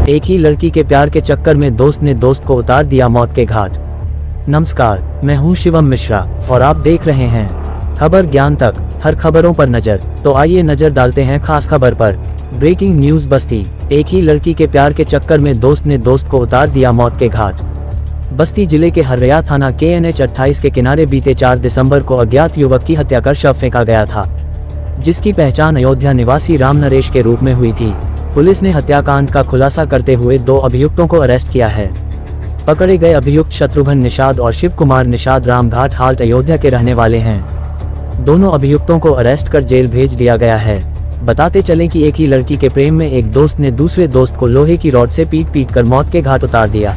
एक ही लड़की के प्यार के चक्कर में दोस्त ने दोस्त को उतार दिया मौत के घाट। नमस्कार, मैं हूं शिवम मिश्रा और आप देख रहे हैं खबर ज्ञान तक। हर खबरों पर नजर, तो आइए नजर डालते हैं खास खबर पर। ब्रेकिंग न्यूज बस्ती, एक ही लड़की के प्यार के चक्कर में दोस्त ने दोस्त को उतार दिया मौत के घाट। बस्ती जिले के हरैया थाना के NH 28 के किनारे बीते 4 दिसंबर को अज्ञात युवक की हत्या कर शव फेंका गया था, जिसकी पहचान अयोध्या निवासी राम नरेश के रूप में हुई थी। पुलिस ने हत्याकांड का खुलासा करते हुए 2 अभियुक्तों को अरेस्ट किया है। पकड़े गए अभियुक्त शत्रुघ्न निषाद और शिव कुमार निषाद रामघाट हाल्ट अयोध्या के रहने वाले हैं। दोनों अभियुक्तों को अरेस्ट कर जेल भेज दिया गया है। बताते चलें कि एक ही लड़की के प्रेम में एक दोस्त ने दूसरे दोस्त को लोहे की रॉड से पीट कर मौत के घाट उतार दिया।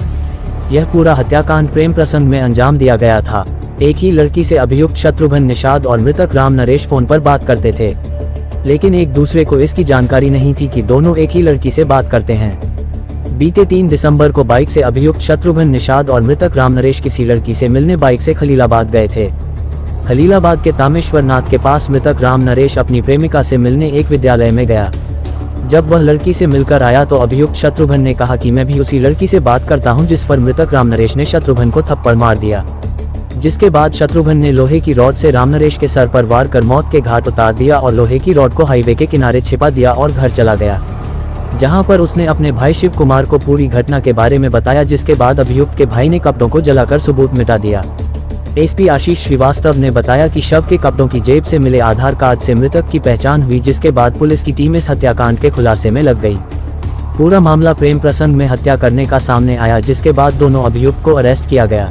यह पूरा हत्याकांड प्रेम प्रसंग में अंजाम दिया गया था। एक ही लड़की से अभियुक्त शत्रुघ्न निषाद और मृतक राम नरेश फोन पर बात करते थे, लेकिन एक दूसरे को इसकी जानकारी नहीं थी कि दोनों एक ही लड़की से बात करते हैं। बीते 3 दिसंबर को बाइक से अभियुक्त शत्रुघ्न निषाद और मृतक राम नरेश किसी लड़की से मिलने बाइक से खलीलाबाद गए थे। खलीलाबाद के तामेश्वर नाथ के पास मृतक राम नरेश अपनी प्रेमिका से मिलने एक विद्यालय में गया। जब वह लड़की से मिलकर आया तो अभियुक्त शत्रुघ्न ने कहा कि मैं भी उसी लड़की से बात करता हूं, जिस पर मृतक राम नरेश ने शत्रुघ्न को थप्पड़ मार दिया, जिसके बाद शत्रुघ्न ने लोहे की रॉड से राम नरेश के सर पर वार कर मौत के घाट उतार दिया और लोहे की रॉड को हाईवे के किनारे छिपा दिया और घर चला गया, जहां पर उसने अपने भाई शिव कुमार को पूरी घटना के बारे में बताया, जिसके बाद अभियुक्त के भाई ने कपड़ों को जलाकर सबूत मिटा दिया। SP आशीष श्रीवास्तव ने बताया कि शव के कपड़ों की जेब से मिले आधार कार्ड से मृतक की पहचान हुई, जिसके बाद पुलिस की टीम इस हत्याकांड के खुलासे में लग गई। पूरा मामला प्रेम प्रसंग में हत्या करने का सामने आया, जिसके बाद दोनों अभियुक्त को अरेस्ट किया गया।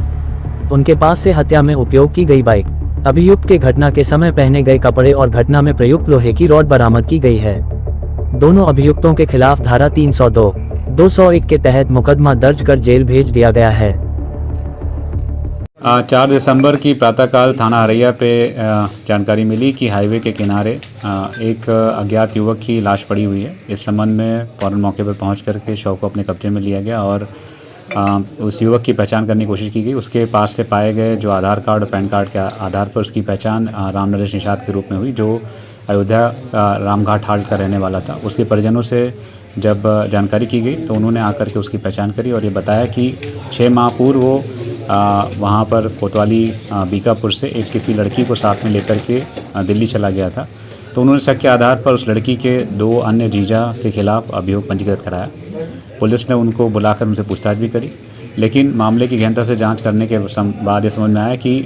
उनके पास से हत्या में उपयोग की गई बाइक, अभियुक्त के घटना के समय पहने गए कपड़े और घटना में प्रयुक्त लोहे की रॉड बरामद की गई है। दोनों अभियुक्तों के खिलाफ धारा 302, 201 के तहत मुकदमा दर्ज कर जेल भेज दिया गया है। 4 दिसंबर की प्रातःकाल थाना हरैया पे जानकारी मिली कि हाईवे के किनारे एक अज्ञात युवक की लाश पड़ी हुई है। इस संबंध में फौरन मौके पर पहुंच करके शव को अपने कब्जे में लिया गया और उस युवक की पहचान करने की कोशिश की गई। उसके पास से पाए गए जो आधार कार्ड और पैन कार्ड के आधार पर उसकी पहचान राम नरेश निषाद के रूप में हुई, जो अयोध्या रामघाट हाल्ट का रहने वाला था। उसके परिजनों से जब जानकारी की गई तो उन्होंने आकर के उसकी पहचान करी और ये बताया कि 6 माह पूर्व वो वहाँ पर कोतवाली बीकापुर से एक किसी लड़की को साथ में लेकर के दिल्ली चला गया था। तो उन्होंने शक के आधार पर उस लड़की के 2 अन्य जीजा के खिलाफ अभियोग पंजीकृत कराया। पुलिस ने उनको बुलाकर उनसे पूछताछ भी करी, लेकिन मामले की गहनता से जांच करने के बाद ये समझ में आया कि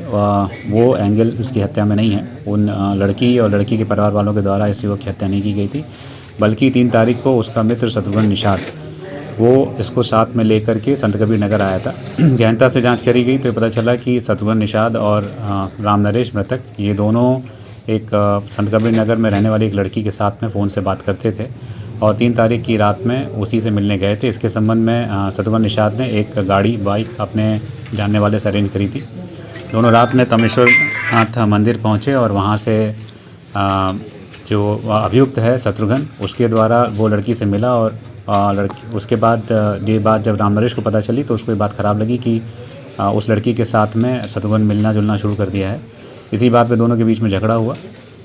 वो एंगल इसकी हत्या में नहीं है। उन लड़की और लड़की के परिवार वालों के द्वारा इस युवक की हत्या नहीं की गई थी, बल्कि 3 तारीख को उसका मित्र शत्रुघ्न निषाद वो इसको साथ में लेकर के संत कबीर नगर आया था। गहनता से जांच करी गई तो पता चला कि शत्रुघ्न निषाद और राम नरेश मृतक ये दोनों एक संत कबीर नगर में रहने वाली एक लड़की के साथ में फ़ोन से बात करते थे और 3 तारीख की रात में उसी से मिलने गए थे। इसके संबंध में शत्रुघ्न निषाद ने एक बाइक अपने जानने वाले से अरेंज करी थी। दोनों रात में तामेश्वर नाथ मंदिर पहुँचे और वहाँ से जो अभियुक्त है शत्रुघ्न, उसके द्वारा वो लड़की से मिला और उसके बाद ये बात जब राम नरेश को पता चली तो उसको ये बात ख़राब लगी कि उस लड़की के साथ में शत्रुघ्न मिलना जुलना शुरू कर दिया है। इसी बात पे दोनों के बीच में झगड़ा हुआ।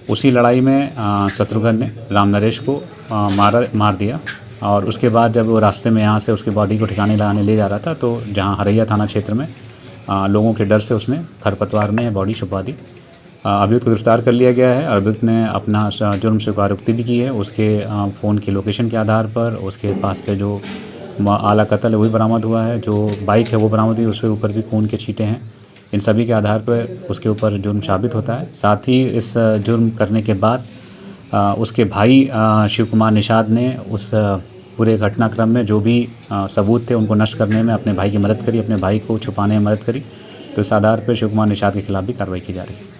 उसी लड़ाई में शत्रुघ्न ने राम नरेश को मार दिया और उसके बाद जब वो रास्ते में यहाँ से उसकी बॉडी को ठिकाने लगाने ले जा रहा था तो जहाँ हरैया थाना क्षेत्र में लोगों के डर से उसने खरपतवार में बॉडी छुपा दी। अभियुक्त को गिरफ्तार कर लिया गया है। अभियुक्त ने अपना जुर्म स्वीकारोक्ति भी की है। उसके फ़ोन की लोकेशन के आधार पर उसके पास से जो आला कत्ल है वही बरामद हुआ है, जो बाइक है वो बरामद हुई, उसके ऊपर भी खून के छींटे हैं। इन सभी के आधार पर उसके ऊपर जुर्म साबित होता है। साथ ही इस जुर्म करने के बाद उसके भाई शिव कुमार निषाद ने उस पूरे घटनाक्रम में जो भी सबूत थे उनको नष्ट करने में अपने भाई की मदद करी, अपने भाई को छुपाने में मदद करी। तो इस आधार पर शिव कुमार निषाद के खिलाफ भी कार्रवाई की जा रही है।